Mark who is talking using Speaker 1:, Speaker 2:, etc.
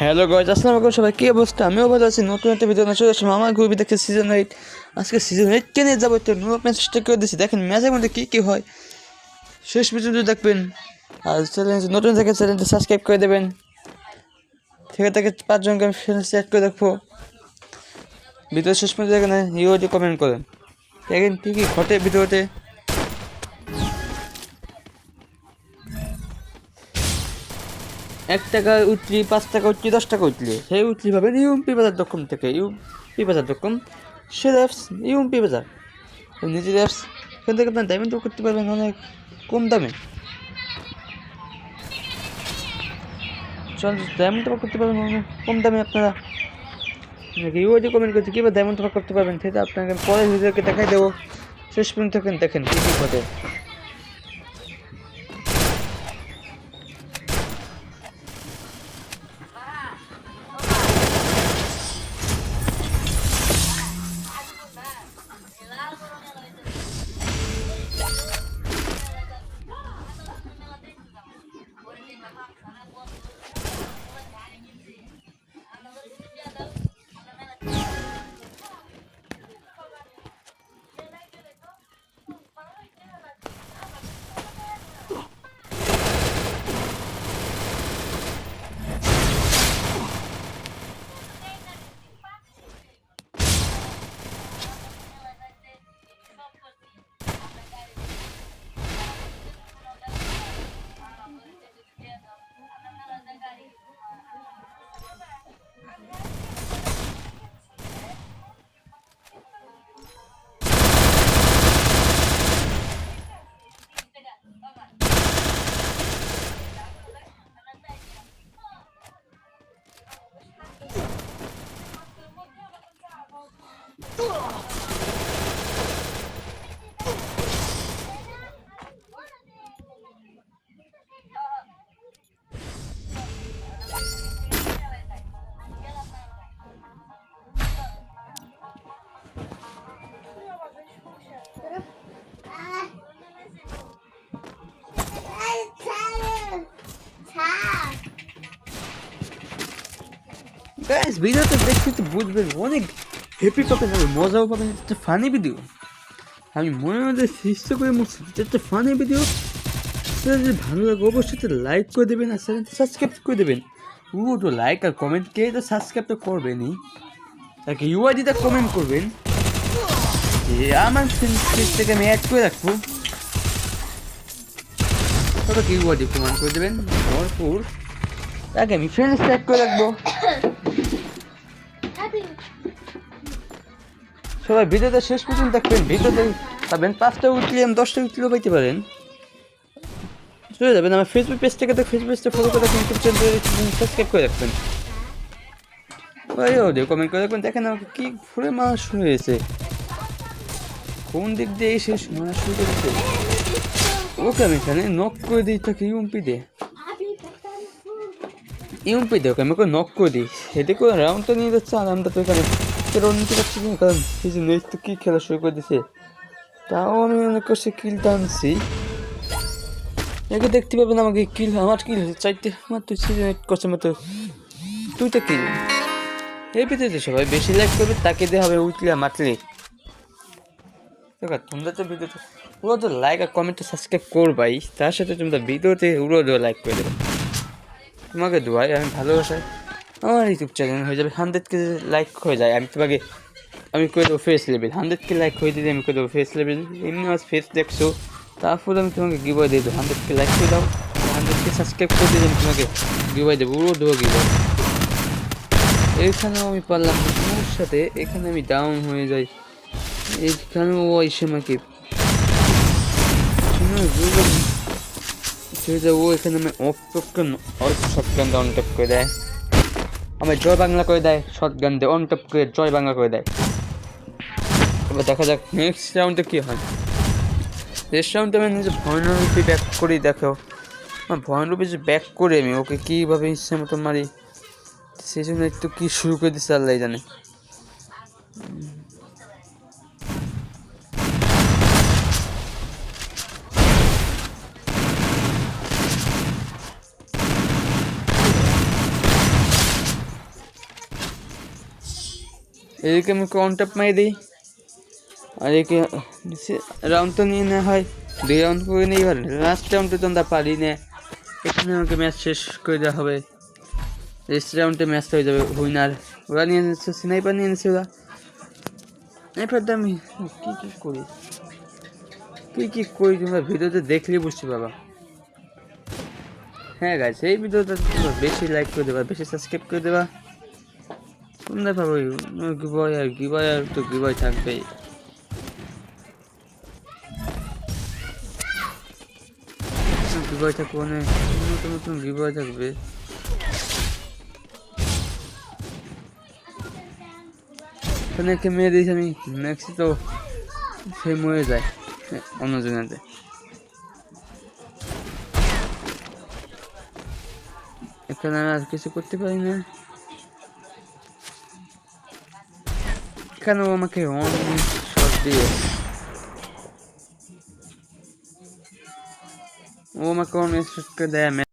Speaker 1: Hello guys, আসসালামু আলাইকুম সবাই। কি অবস্থা? আমিও ভালো আছি। নতুন একটা ভিডিও চলে আসলাম আমার গ্রুপে। দেখে সিজন 8, আজকে সিজন 8 কে নিয়ে যাবো। তো নো ম্যাচটা করে দিচ্ছি, দেখেন ম্যাচের মধ্যে কী হয় শেষ পর্যন্ত দেখবেন। আর চ্যানেল নতুন থেকে চ্যানেলটা সাবস্ক্রাইব করে দেবেন। থেকে 5জনকে আমি ফ্রেন্ড সেট করে দেখবো। ভিডিও শেষ পর্যন্ত দেখেন, ইউটি কমেন্ট করেন, দেখেন কী ঘটে ভিডিওতে। 1 টাকা উঠলি, 5 টাকা উঠলি, 10 টাকা উঠলি, সেই উঠলি পাবেন ইউএমপি বাজার ডট কম থেকে। ইউএমপি বাজার ডট কম সে অ্যাপস, ইউএমপি বাজার নিজের অ্যাপস। এখান থেকে আপনার ডায়মন্ড করতে পারবেন অনেক কম দামে। চল, ডায়মন্ড করতে পারবেন অনেক কম দামে। আপনারা ইউআইডি কমেন্ট করতে কীভাবে ডায়মন্ড করতে পারবেন সেটা আপনাকে পরের ভিডিওকে দেখাই দেবো। শেষ পর্যন্ত দেখেন কী ঘটে। গাইস, ভিডিওটা দেখতে তো বুঝবেন, অনেক হ্যাপি পাবেন, মজাও পাবেন। একটা ফানি ভিডিও, আমি মনে মধ্যে চেষ্টা করে মুখছি একটা ফানি ভিডিও। সেটা যদি ভালো লাগে অবশ্যই লাইক করে দেবেন আর চ্যানেলটা সাবস্ক্রাইব করে দেবেন। তো লাইক আর কমেন্ট কে তো সাবস্ক্রাইব তো করবেনই, তাকে ইউআইডিটা কমেন্ট করবেন যে আমার ফ্রেন্ড থেকে আমি অ্যাড করে রাখবো। তবে ইউআইডি কমেন্ট করে দেবেন ভরপুর, তাকে আমি ফ্রেন্ডস অ্যাড করে রাখবো। সবাই ভিডিওটা শেষ পর্যন্ত দেখবেন। ভিডিওতে পাবেন 5টা উঠলে 10টা উঠলেও পাইতে পারেন। চলে যাবেন আমার ফেসবুক পেজ থেকে, তো ফেসবুক পেজটা ফলো করে রাখবেন, ইউটিউব চ্যানেল সাবস্ক্রাইব করে রাখবেন। ওই কমেন্ট করে রাখবেন। দেখেন আমাকে কি ফুলে মারা শুরু হয়েছে, কোন দিক দিয়ে এসে মারা শুরু করেছে। ওকে আমি এখানে নক করে দিই, তাকে ইউএমপি দে ওকে আমি ওকে নক করে দিই। এদিকে রাউন্ডটা নিয়ে যাচ্ছে আর আমরা তো এখানে নিতে পারছি না, কারণ এই যে নেক্সট তো কী খেলা শুরু করে দিছে। তাও আমি অনেক কষ্টে কিলটা আনছি। একে দেখতে পাবেন আমাকে কিল, আমার কিল হয়েছে 4টে, মাত্র সিজন 8 করছে মাত্র 2টা কিল। এই ভিডিওতে সবাই বেশি লাইক করবে, তাকে দিয়ে হবে উইকলি মাত্রই। তোমরা তো ভিডিওতে পুরো তো লাইক আর কমেন্টে সাবস্ক্রাইব করবাই, তার সাথে তোমরা ভিডিওতে পুরো লাইক করে দেবে। তোমাকে দোয়াই, আমি ভালোবাসাই আমার ইউটিউব চ্যানেল হয়ে যাবে 100K লাইক হয়ে যায়। আমি করে দেবো ফেস লেভেল 100K লাইক হয়ে দিলে আমি করে দেবো ফেস লেভেল। এমনি আমার ফেস দেখছো, তারপর আমি তোমাকে গিভওয়ে দিয়ে দেবো। 100K লাইক করে দাও, 100K সাবস্ক্রাইব করে দিলে আমি তোমাকে গিভওয়ে দেবো, পুরো দেবো গিভওয়ে। এইখানেও আমি পারলাম তোমার সাথে, এখানে আমি ডাউন হয়ে যাই। এইখানেও এসে আমাকে ও এখানে আমি শর্টগান দিয়ে অন টপ করে দেয়, আমার জয় বাংলা করে দেয়। শর্টগান দিয়ে অন টপ করে জয় বাংলা করে দেয়। এবার দেখা যাক নেক্সট রাউন্ডে কী হয়। নেক্সট রাউন্ডে আমি নিজে ভয়নরূপী ব্যাক করি। দেখো আমার ভয়নরূপী যে ব্যাক করে আমি ওকে কীভাবে ইচ্ছে মতো মারি, সেই জন্য একটু কী শুরু করে দিচ্ছে আল্লাহ জানে। এদিকে আমি কাউন্টার মারি দিই, আর একে রাউন্ড তো নিয়ে নেওয়া হয়, 2 রাউন্ড করে নিই। এবার লাস্ট রাউন্ডে তো আমরা পারি না, এখানে আমাকে ম্যাচ শেষ করে দেওয়া হবে। নেক্সট রাউন্ডে ম্যাচটা হয়ে যাবে উইনার। ওরা নিয়ে নিচ্ছে, স্নাইপার নিয়ে নিচ্ছে ওরা। স্নাইপারটা আমি কী করি তোমরা ভিডিওতে দেখলেই বুঝতে পারবা। হ্যাঁ গাইস, এই ভিডিওটা তোমরা বেশি লাইক করে দেবা, বেশি সাবস্ক্রাইব করে দেবা। তোমরা পাবো গিবয় তো গিবয় থাকবেই। গিবয় থাকবে, অনেক নতুন গিবয় থাকবে। এখানে মেয়ে দিয়েছি আমি, নেক্সট তো সে মরে যায় অন্য জনাতে। এখানে আর কিছু করতে পারি না। এখানেও আমাকে অনেক শট দিয়ে, ও আমাকে অনেক শট করে দেয়।